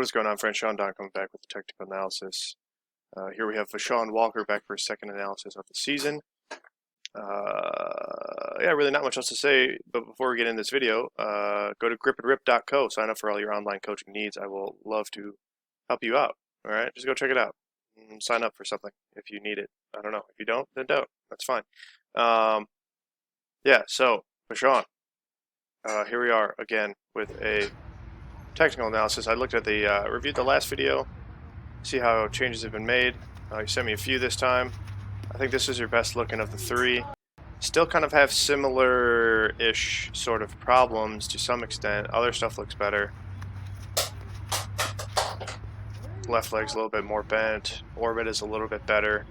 What is going on, friends? Sean Don coming back with the technical analysis. Here we have Vashawn Walker back for his second analysis of the season. Yeah, really not much else to say, but before we get into this video, go to gripandrip.co, sign up for all your online coaching needs. I will love to help you out, all right? Just go check it out. Sign up for something if you need it. I don't know. If you don't, then don't. That's fine. Yeah, so, Vashawn, here we are again with a technical analysis. I looked at the, reviewed the last video, see how changes have been made. You sent me a few this time. I think this is your best looking of the three. Still kind of have similar-ish sort of problems to some extent. Other stuff looks better. Left leg's a little bit more bent. Orbit is a little bit better.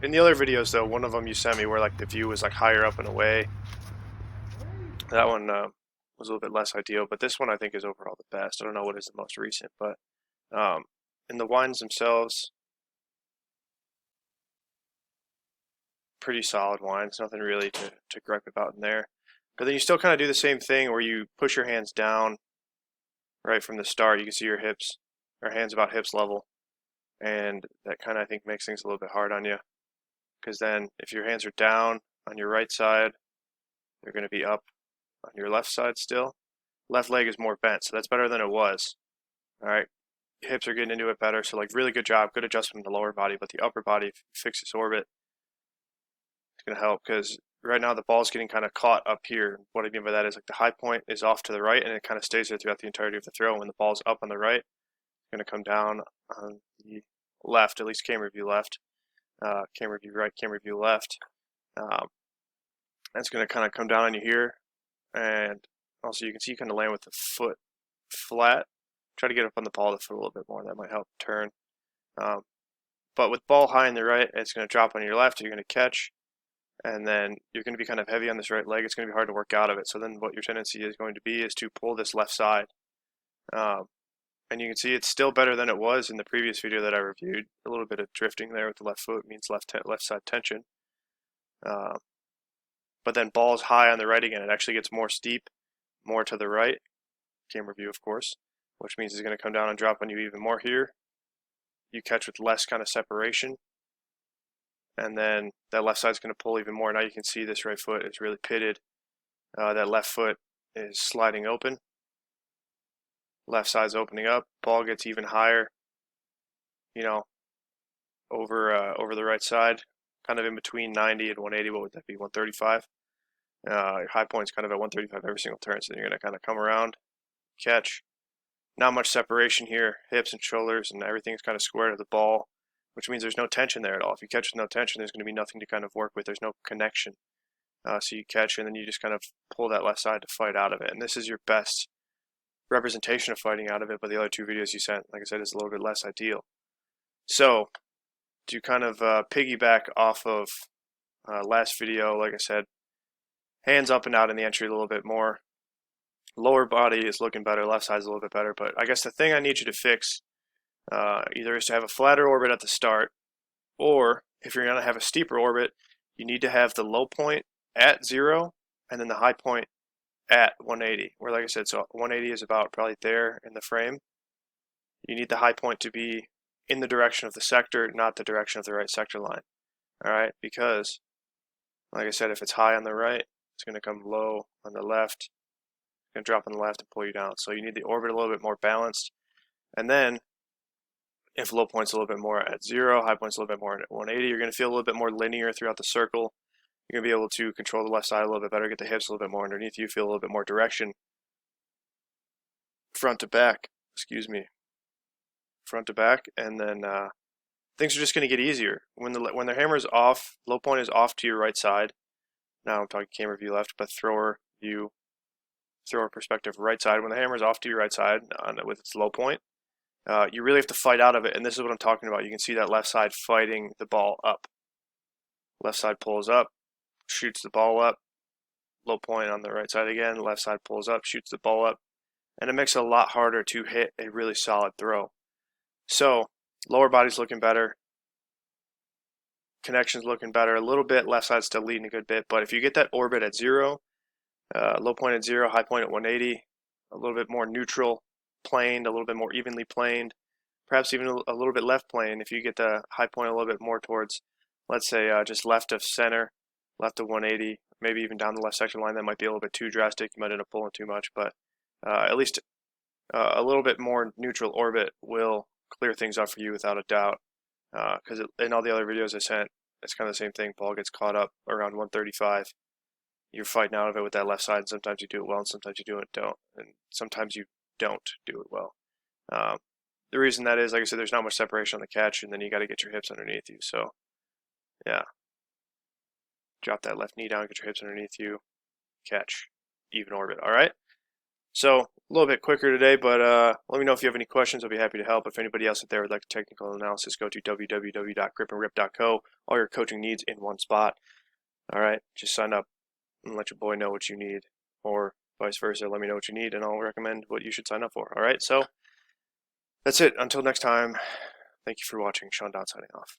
In the other videos, though, one of them you sent me where like the view was like higher up and away. That one was a little bit less ideal, but this one I think is overall the best. I don't know what is the most recent, but in the wines themselves, pretty solid wines. Nothing really to gripe about in there. But then you still kind of do the same thing where you push your hands down right from the start. You can see your hips, or hands about hips level. And that kind of, I think, makes things a little bit hard on you. Because then if your hands are down on your right side, they're going to be up on your left side still. Left leg is more bent, so that's better than it was. All right. Hips are getting into it better, so like really good job. Good adjustment in the lower body, but the upper body, if you fix this orbit, going to help, because right now the ball's getting kind of caught up here. What I mean by that is like the high point is off to the right and it kind of stays there throughout the entirety of the throw. When the ball's up on the right, it's going to come down on the left, at least camera view left, camera view right, camera view left. It's going to kind of come down on you here, and also you can see you kind of land with the foot flat. Try to get up on the ball of the foot a little bit more. That might help turn. But with ball high in the right, it's going to drop on your left. You're going to catch. And then you're going to be kind of heavy on this right leg. It's going to be hard to work out of it. So then what your tendency is going to be is to pull this left side. And you can see it's still better than it was in the previous video that I reviewed. A little bit of drifting there with the left foot means left side tension. But then ball's high on the right again. It actually gets more steep, more to the right. Camera view, of course, which means it's going to come down and drop on you even more here. You catch with less kind of separation. And then that left side's going to pull even more. Now you can see this right foot is really pitted. That left foot is sliding open. Left side's opening up. Ball gets even higher, you know, over the right side, kind of in between 90 and 180. What would that be? 135. Your high point's kind of at 135 every single turn. So you're going to kind of come around, catch. Not much separation here. Hips and shoulders and everything's kind of square to the ball, which means there's no tension there at all. If you catch with no tension, there's going to be nothing to kind of work with. There's no connection. So you catch and then you just kind of pull that left side to fight out of it. And this is your best representation of fighting out of it, but the other two videos you sent, like I said, is a little bit less ideal. So to kind of piggyback off of last video, like I said, hands up and out in the entry a little bit more. Lower body is looking better. Left side's a little bit better. But I guess the thing I need you to fix either is to have a flatter orbit at the start, or if you're going to have a steeper orbit, you need to have the low point at 0 and then the high point at 180, where like I said, so 180 is about probably there in the frame. You need the high point to be in the direction of the sector, not the direction of the right sector line. All right, because like I said, if it's high on the right, it's going to come low on the left, it's going to drop on the left and pull you down. So you need the orbit a little bit more balanced. And then if low point's a little bit more at 0, high point's a little bit more at 180, you're going to feel a little bit more linear throughout the circle. You're going to be able to control the left side a little bit better, get the hips a little bit more underneath you, feel a little bit more direction. Front to back, front to back, and then things are just going to get easier. When the hammer is off, low point is off to your right side. Now I'm talking camera view left, but thrower view, thrower perspective right side. When the hammer is off to your right side with its low point, you really have to fight out of it, and this is what I'm talking about. You can see that left side fighting the ball up. Left side pulls up, shoots the ball up. Low point on the right side again. Left side pulls up, shoots the ball up. And it makes it a lot harder to hit a really solid throw. So, lower body's looking better. Connection's looking better. A little bit, left side's still leading a good bit. But if you get that orbit at 0, low point at 0, high point at 180, a little bit more neutral planed, a little bit more evenly planed, perhaps even a little bit left plane. If you get the high point a little bit more towards, let's say, just left of center, left of 180, maybe even down the left section line, that might be a little bit too drastic. You might end up pulling too much, but at least a little bit more neutral orbit will clear things up for you without a doubt. Because in all the other videos I sent, it's kind of the same thing. Ball gets caught up around 135. You're fighting out of it with that left side, and sometimes you do it well, and sometimes you don't, and sometimes you don't do it well. The reason that is, like I said, there's not much separation on the catch, and then you got to get your hips underneath you. So, yeah, drop that left knee down, get your hips underneath you, catch, even orbit. All right. So a little bit quicker today, but let me know if you have any questions. I'll be happy to help. If anybody else out there would like a technical analysis, go to www.gripandrip.co. All your coaching needs in one spot. All right, just sign up and let your boy know what you need, or vice versa. Let me know what you need, and I'll recommend what you should sign up for. All right, so that's it. Until next time, thank you for watching. Sean Dot signing off.